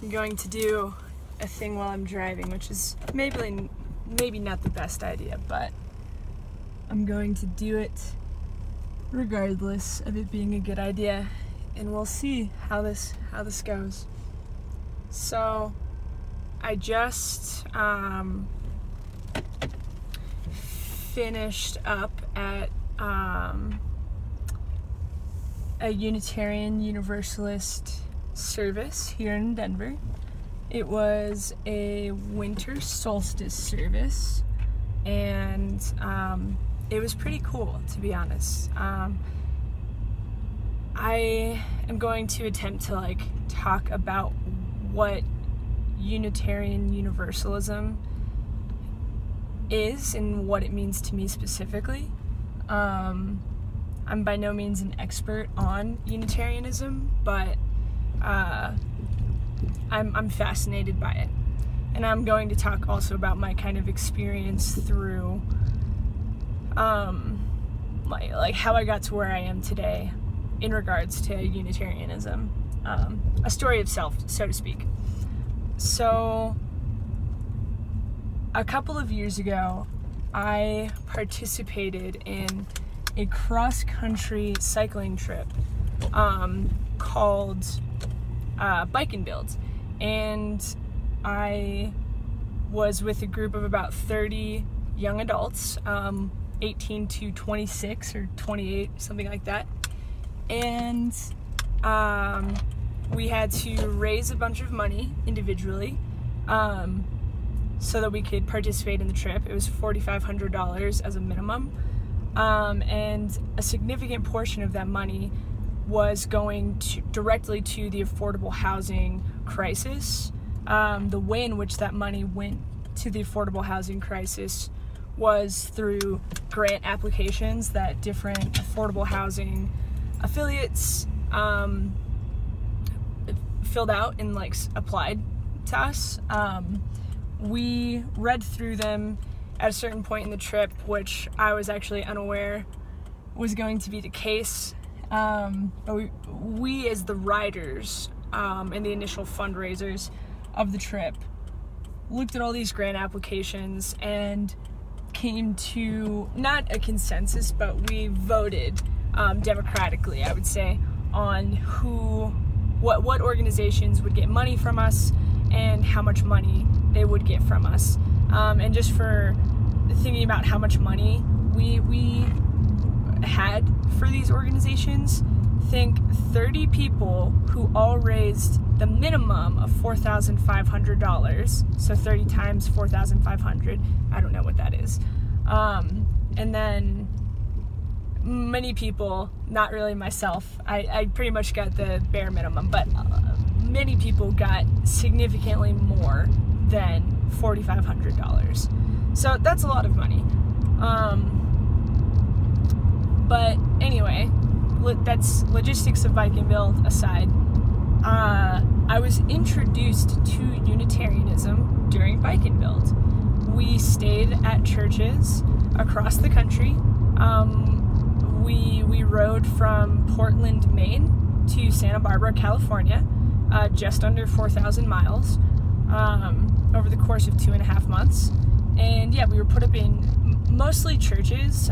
I'm going to do a thing while I'm driving, which is maybe not the best idea, but I'm going to do it regardless of it being a good idea, and we'll see how this goes. So I just finished up at a Unitarian Universalist service here in Denver. It was a winter solstice service, and it was pretty cool, to be honest. I am going to attempt to talk about what Unitarian Universalism is and what it means to me specifically. I'm by no means an expert on Unitarianism, but I'm fascinated by it. And I'm going to talk also about my kind of experience through like how I got to where I am today in regards to Unitarianism. A story of self, so to speak. So a couple of years ago, I participated in a cross-country cycling trip called Bike and Build, and I was with a group of about 30 young adults, 18 to 26 or 28, something like that, and we had to raise a bunch of money individually so that we could participate in the trip. It was $4,500 as a minimum, and a significant portion of that money was going directly to the affordable housing crisis. The way in which that money went to the affordable housing crisis was through grant applications that different affordable housing affiliates filled out and applied to us. We read through them at a certain point in the trip, which I was actually unaware was going to be the case. But we as the riders and the initial fundraisers of the trip looked at all these grant applications and came to not a consensus, but we voted democratically, I would say, on what organizations would get money from us and how much money they would get from us. And just for thinking about how much money we had for these organizations, think 30 people who all raised the minimum of $4,500, so 30 times 4,500, I don't know what that is. And then many people, not really myself, I pretty much got the bare minimum, but many people got significantly more than $4,500. So that's a lot of money. But anyway, that's logistics of Bike and Build aside. I was introduced to Unitarianism during Bike and Build. We stayed at churches across the country. We rode from Portland, Maine to Santa Barbara, California, just under 4,000 miles over the course of 2.5 months. And yeah, we were put up in mostly churches.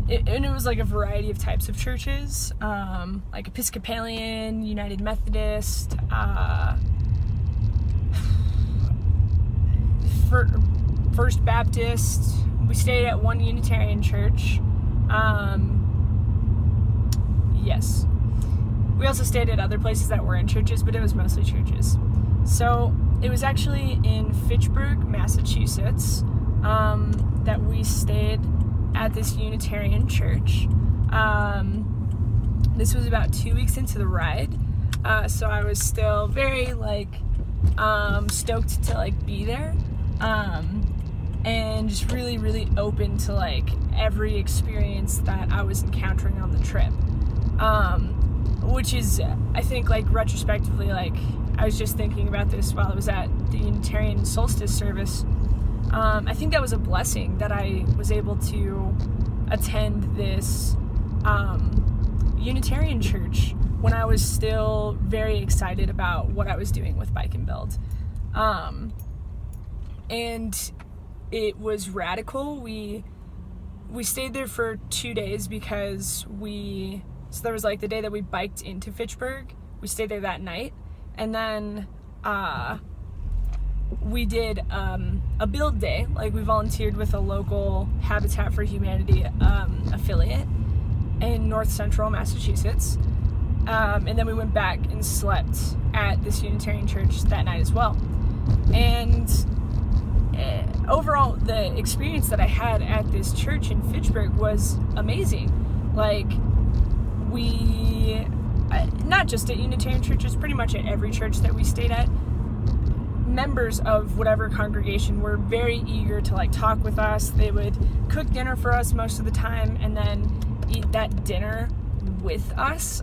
And it was a variety of types of churches, like Episcopalian, United Methodist, First Baptist. We stayed at one Unitarian church. Yes. We also stayed at other places that were in churches, but it was mostly churches. So it was actually in Fitchburg, Massachusetts, that we stayed at this Unitarian church. This was about 2 weeks into the ride, so I was still very stoked to be there, and just really, really open to every experience that I was encountering on the trip, which is, I think, retrospectively, I was just thinking about this while I was at the Unitarian solstice service. I think that was a blessing that I was able to attend this Unitarian church when I was still very excited about what I was doing with Bike and Build. And it was radical. We stayed there for 2 days because so there was like the day that we biked into Fitchburg, we stayed there that night, and then we did a build day. Like, we volunteered with a local Habitat for Humanity affiliate in North Central Massachusetts, and then we went back and slept at this Unitarian church that night as well. And overall, the experience that I had at this church in Fitchburg was amazing. Like, not just at Unitarian churches, pretty much at every church that we stayed at, members of whatever congregation were very eager to like talk with us. They would cook dinner for us most of the time and then eat that dinner with us,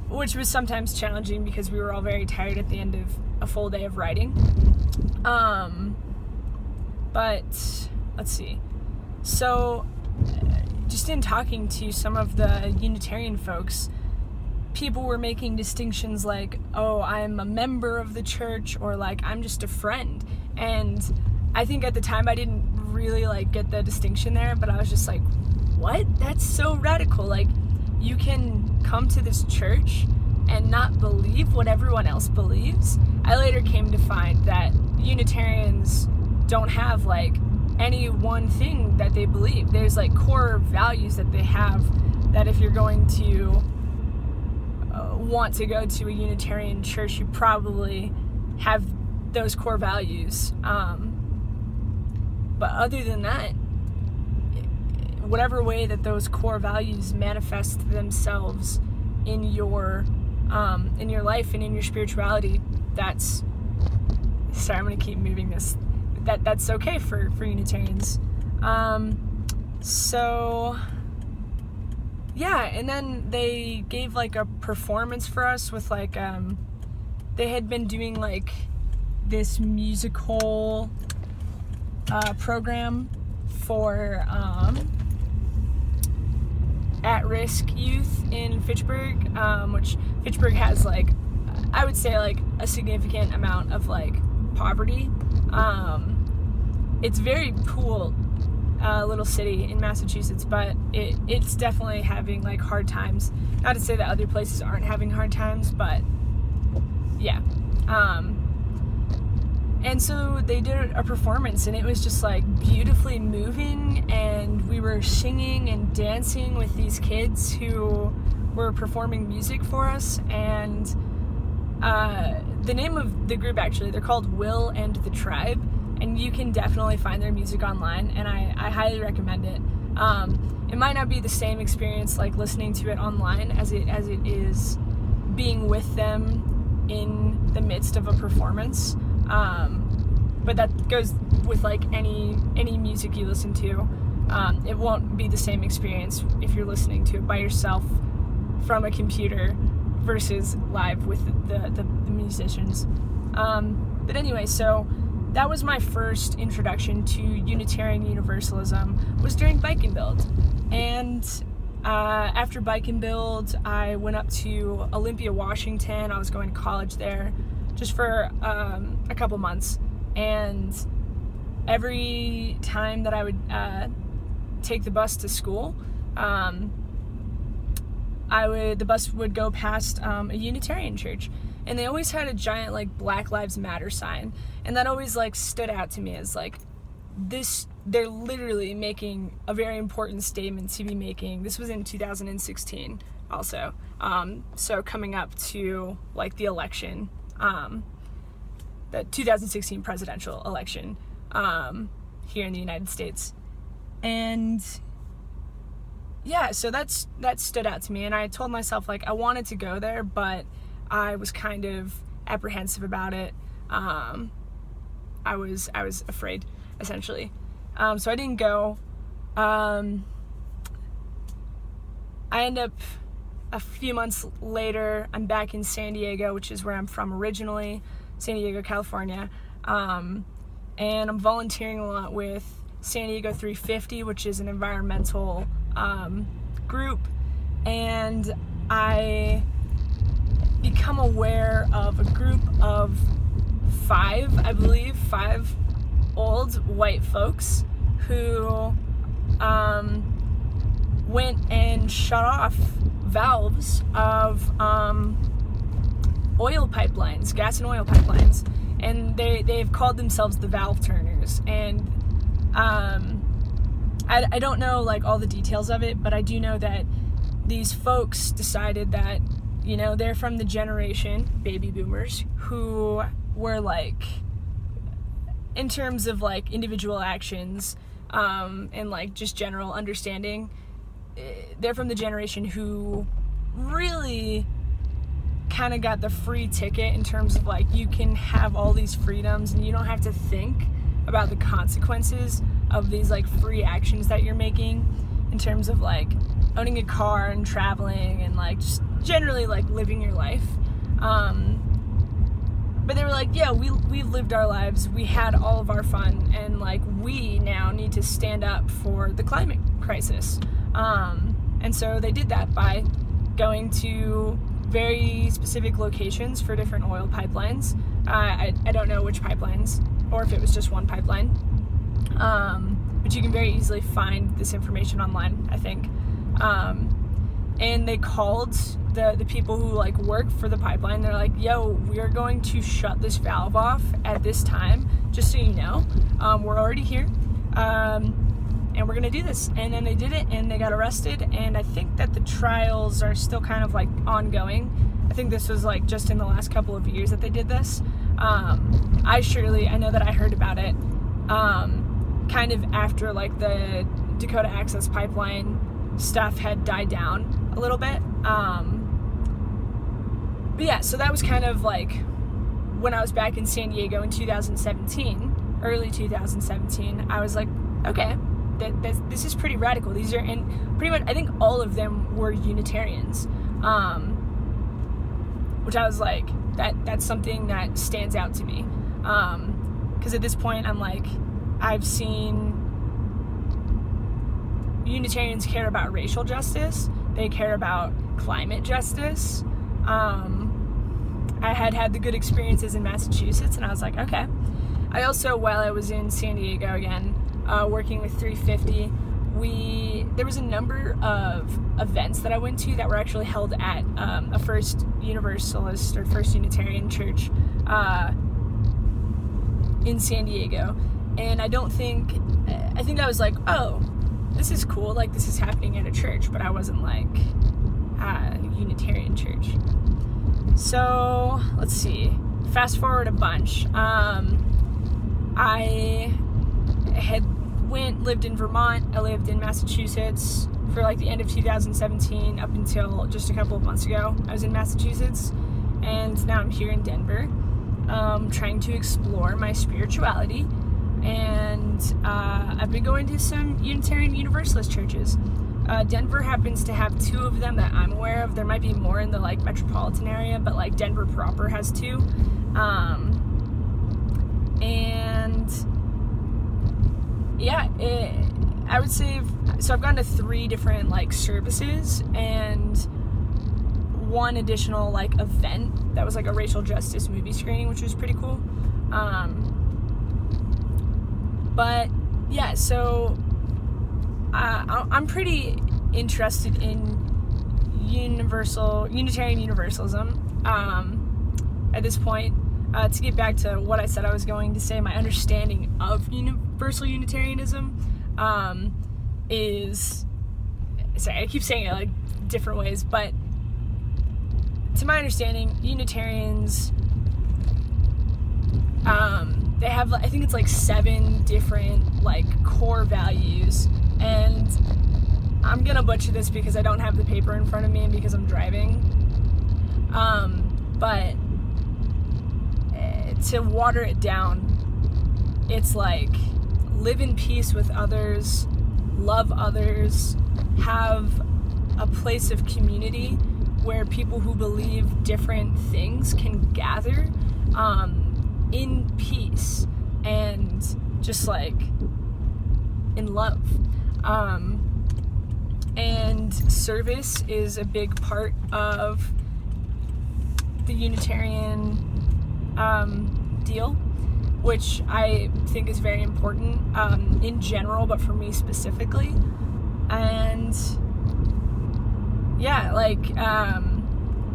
which was sometimes challenging because we were all very tired at the end of a full day of riding. But let's see. So just in talking to some of the Unitarian folks, people were making distinctions like, oh, I'm a member of the church, or like, I'm just a friend. And I think at the time I didn't really like get the distinction there, but I was just like, what? That's so radical. Like, you can come to this church and not believe what everyone else believes. I later came to find that Unitarians don't have like any one thing that they believe. There's like core values that they have that if you're going to want to go to a Unitarian church, you probably have those core values. But other than that, whatever way that those core values manifest themselves in your life and in your spirituality, that's, sorry, I'm going to keep moving this, that's okay for Unitarians. So yeah, and then they gave like a performance for us with like, they had been doing like this musical program for at-risk youth in Fitchburg, which Fitchburg has like, I would say like a significant amount of like poverty. It's very cool little city in Massachusetts, but it's definitely having like hard times. Not to say that other places aren't having hard times, but yeah. And so they did a performance, and it was just like beautifully moving, and we were singing and dancing with these kids who were performing music for us. And the name of the group, actually, they're called Will and the Tribe, and you can definitely find their music online, and I highly recommend it. It might not be the same experience like listening to it online as it is being with them in the midst of a performance. But that goes with like any music you listen to. It won't be the same experience if you're listening to it by yourself from a computer versus live with the musicians. But anyway, so that was my first introduction to Unitarian Universalism, was during Bike and Build. And after Bike and Build, I went up to Olympia, Washington. I was going to college there just for a couple months. And every time that I would take the bus to school, the bus would go past a Unitarian church, and they always had a giant like Black Lives Matter sign, and that always like stood out to me as like, they're literally making a very important statement to be making. This was in 2016 also, so coming up to like the election, the 2016 presidential election here in the United States. And yeah, so that stood out to me, and I told myself like I wanted to go there, but I was kind of apprehensive about it. I was afraid, essentially. So I didn't go. I end up a few months later, I'm back in San Diego, which is where I'm from originally, San Diego, California. And I'm volunteering a lot with San Diego 350, which is an environmental group. And I become aware of a group of five old white folks who went and shut off valves of oil pipelines, gas and oil pipelines, and they've called themselves the valve turners. And I don't know like all the details of it, but I do know that these folks decided that, you know, they're from the generation, baby boomers, who were like, in terms of like individual actions and like just general understanding, they're from the generation who really kind of got the free ticket in terms of like, you can have all these freedoms and you don't have to think about the consequences of these like free actions that you're making, in terms of like owning a car and traveling and like just generally like living your life. But they were like, yeah, we've lived our lives, we had all of our fun, and like we now need to stand up for the climate crisis. And so they did that by going to very specific locations for different oil pipelines. I don't know which pipelines, or if it was just one pipeline. But you can very easily find this information online, I think. And they called the people who like work for the pipeline. They're like, yo, we are going to shut this valve off at this time, just so you know. We're already here. And we're gonna do this. And then they did it, and they got arrested, and I think that the trials are still kind of like ongoing. I think this was like just in the last couple of years that they did this. I know that I heard about it kind of after like the Dakota Access Pipeline stuff had died down a little bit. But yeah, so that was kind of like when I was back in San Diego in 2017, early 2017, I was like, okay, this is pretty radical. These are, and pretty much, I think all of them were Unitarians, which I was like, that's something that stands out to me, because at this point, I'm like, I've seen Unitarians care about racial justice, they care about climate justice. I had the good experiences in Massachusetts, and I was like, okay. I also, while I was in San Diego again, working with 350, there was a number of events that I went to that were actually held at a First Universalist or First Unitarian church in San Diego. And I think I was like, oh, this is cool, like this is happening at a church, but I wasn't like a Unitarian church. So let's see, fast forward a bunch. I had lived in Vermont, I lived in Massachusetts for like the end of 2017 up until just a couple of months ago. I was in Massachusetts, and now I'm here in Denver, trying to explore my spirituality. And I've been going to some Unitarian Universalist churches. Denver happens to have two of them that I'm aware of. There might be more in the like metropolitan area, but like Denver proper has two. And yeah, I would say, so I've gone to 3 different like services and one additional like event that was like a racial justice movie screening, which was pretty cool. But yeah, so I'm pretty interested in Unitarian Universalism at this point. To get back to what I said I was going to say, my understanding of Universal Unitarianism is, sorry, I keep saying it like different ways, but to my understanding, Unitarians, they have, I think it's like 7 different like core values, and I'm gonna butcher this because I don't have the paper in front of me and because I'm driving, but to water it down, it's like live in peace with others, love others, have a place of community where people who believe different things can gather in peace and just like in love. And service is a big part of the Unitarian deal, which I think is very important in general, but for me specifically. And yeah, like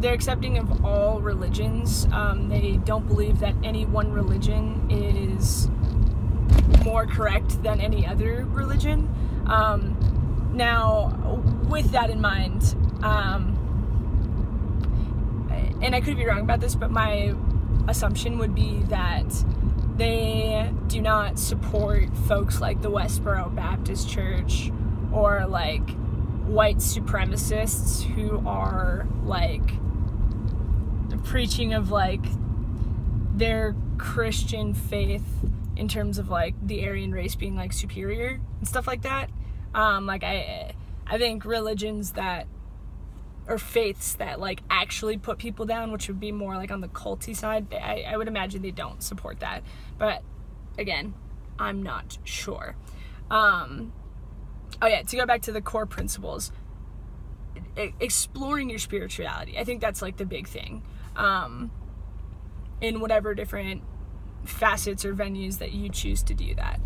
they're accepting of all religions. They don't believe that any one religion is more correct than any other religion. Now, with that in mind, and I could be wrong about this, but my assumption would be that they do not support folks like the Westboro Baptist Church or like white supremacists who are like preaching of like their Christian faith in terms of like the Aryan race being like superior and stuff like that. Like I think religions that, or faiths that like actually put people down, which would be more like on the culty side, I would imagine they don't support that. But again, I'm not sure. To go back to the core principles, exploring your spirituality. I think that's like the big thing. In whatever different facets or venues that you choose to do that.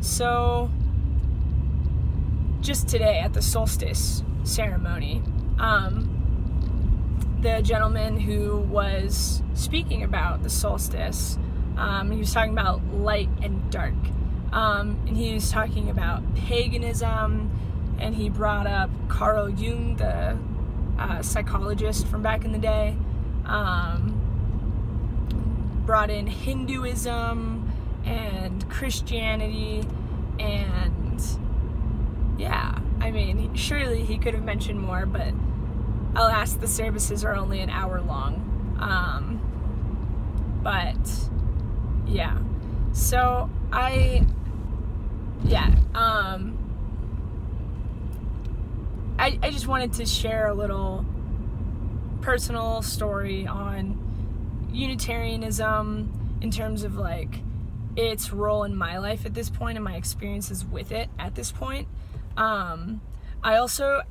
So just today at the solstice ceremony, the gentleman who was speaking about the solstice, he was talking about light and dark, and he was talking about paganism, and he brought up Carl Jung, the psychologist from back in the day, brought in Hinduism and Christianity, and yeah, I mean, surely he could have mentioned more, but alas, the services are only an hour long. So I just wanted to share a little personal story on Unitarianism in terms of like its role in my life at this point and my experiences with it at this point. I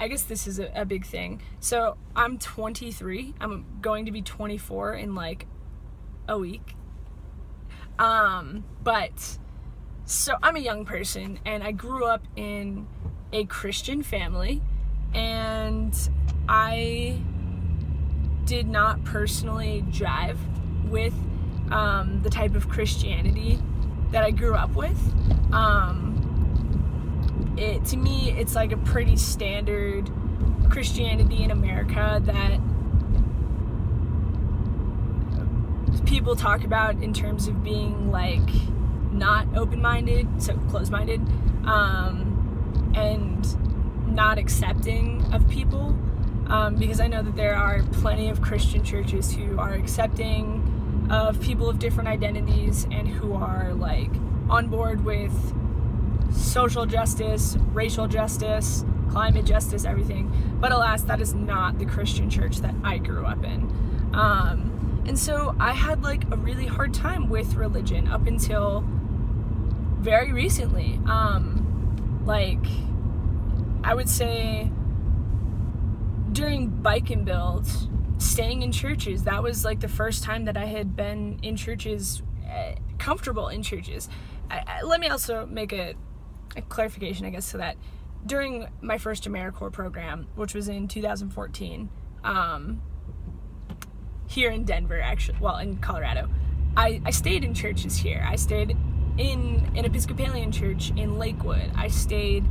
guess this is a big thing. So I'm 23. I'm going to be 24 in like a week. So I'm a young person, and I grew up in a Christian family, and I did not personally jive with the type of Christianity that I grew up with. To me, it's like a pretty standard Christianity in America that people talk about in terms of being like not open-minded, so closed-minded, and not accepting of people, because I know that there are plenty of Christian churches who are accepting of people of different identities and who are like on board with social justice, racial justice, climate justice, everything. But alas, that is not the Christian church that I grew up in. And so I had like a really hard time with religion up until very recently. Like I would say during Bike and Build, staying in churches, that was like the first time that I had been in churches, comfortable in churches. Let me also make a clarification, I guess, to that. During my first AmeriCorps program, which was in 2014, here in Denver, actually, well, in Colorado, I stayed in churches here. I stayed in an Episcopalian church in Lakewood. I stayed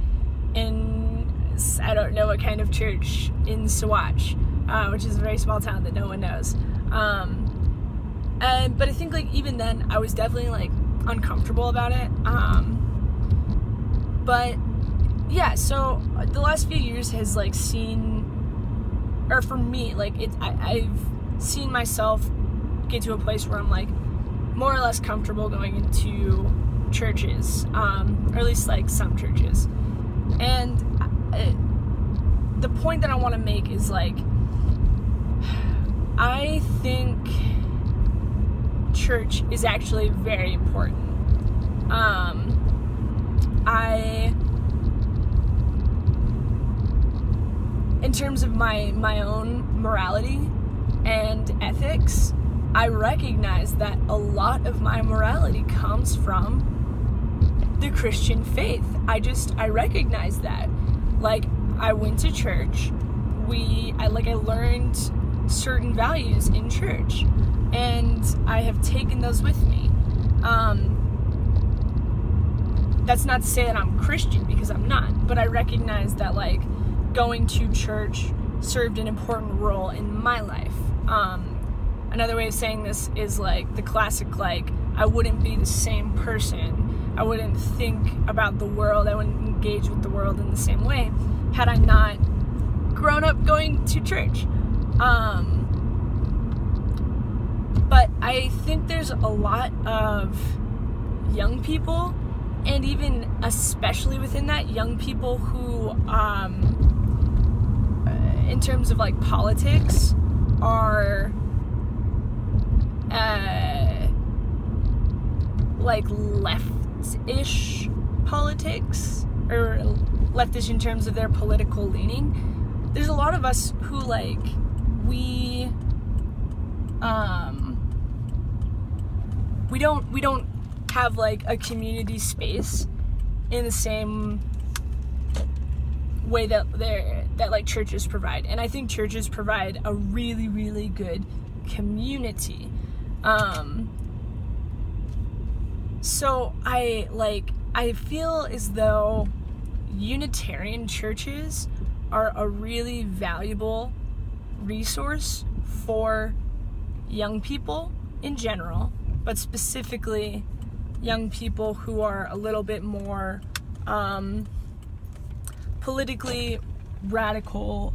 in, I don't know what kind of church, in Saguache, which is a very small town that no one knows. But I think like even then I was definitely like uncomfortable about it. But yeah, so the last few years has like seen, or for me, like I've seen myself get to a place where I'm like more or less comfortable going into churches, or at least like some churches. And the point that I want to make is like, I think church is actually very important. I in terms of my own morality and ethics, I recognize that a lot of my morality comes from the Christian faith. I recognize that. Like, I went to church. I learned certain values in church, and I have taken those with me. That's not to say that I'm Christian, because I'm not, but I recognize that, like, going to church served an important role in my life. Another way of saying this is, like, the classic, like, I wouldn't be the same person. I wouldn't think about the world. I wouldn't engage with the world in the same way had I not grown up going to church. But I think there's a lot of young people, and even especially within that, young people who, in terms of, like, politics, are like left-ish politics, or leftish in terms of their political leaning. There's a lot of us who, like, we don't have, like, a community space in the same way that like churches provide. And I think churches provide a really, really good community. So I feel as though Unitarian churches are a really valuable resource for young people in general, but specifically young people who are a little bit more politically radical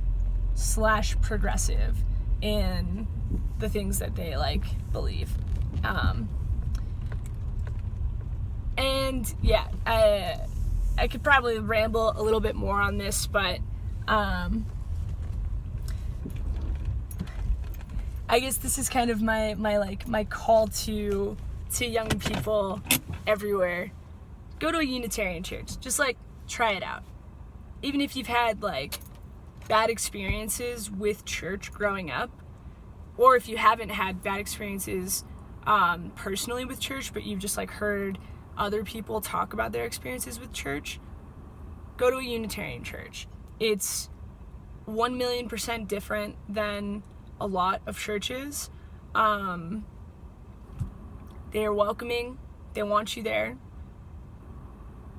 / progressive in the things that they, like, believe. And yeah, I could probably ramble a little bit more on this, but I guess this is kind of my call to young people everywhere. Go to a Unitarian church. Just, like, try it out. Even if you've had, like, bad experiences with church growing up, or if you haven't had bad experiences personally with church, but you've just, like, heard other people talk about their experiences with church, go to a Unitarian church. It's 1,000,000% different than a lot of churches. They are welcoming. They want you there.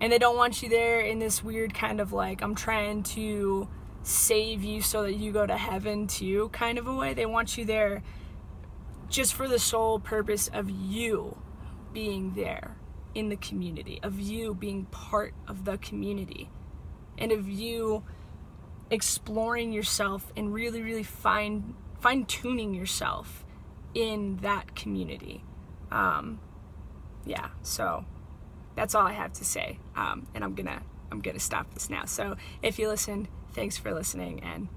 And they don't want you there in this weird kind of, like, I'm trying to save you so that you go to heaven too kind of a way. They want you there just for the sole purpose of you being there in the community, of you being part of the community, and of you exploring yourself and really, really fine-tuning yourself in that community. Yeah, so that's all I have to say, and I'm gonna stop this now. So if you listened, thanks for listening, and